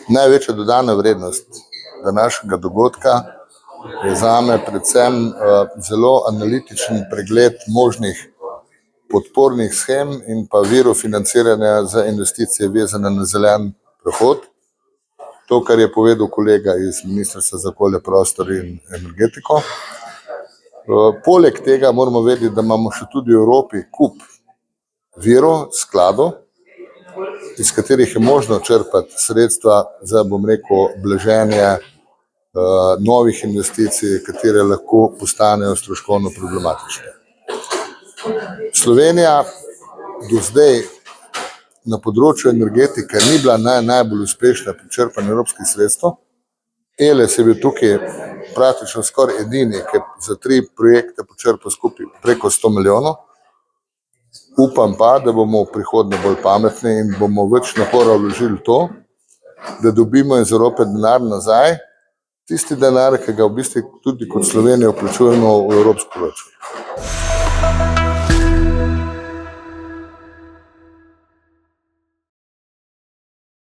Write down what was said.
Največja dodana vrednost današnjega dogodka je zame predvsem zelo analitičen pregled možnih podpornih shem in pa virov financiranja za investicije vezane na zelen prehod. To, kar je povedal kolega iz Ministrstva za okolje, prostor in energetiko. Poleg tega moramo vedeti, da imamo še tudi v Evropi kup virov, skladov, iz katerih je možno črpati sredstva za, blaženje novih investicij, katere lahko postanejo stroškovno problematične. Slovenija do zdaj na področju energetike ni bila najbolj uspešna pri črpanju evropskih sredstev. Eles je bil tukaj praktično skoraj edini, ki je za 3 projekte počrpal skupaj preko 100 milijonov. Upam pa, da bomo v prihodnje bolj pametni in bomo več napora vložili to, da dobimo iz Evrope denar nazaj, tisti denar, ki ga v bistvu tudi kot Slovenija vplačujemo v evropski proračun.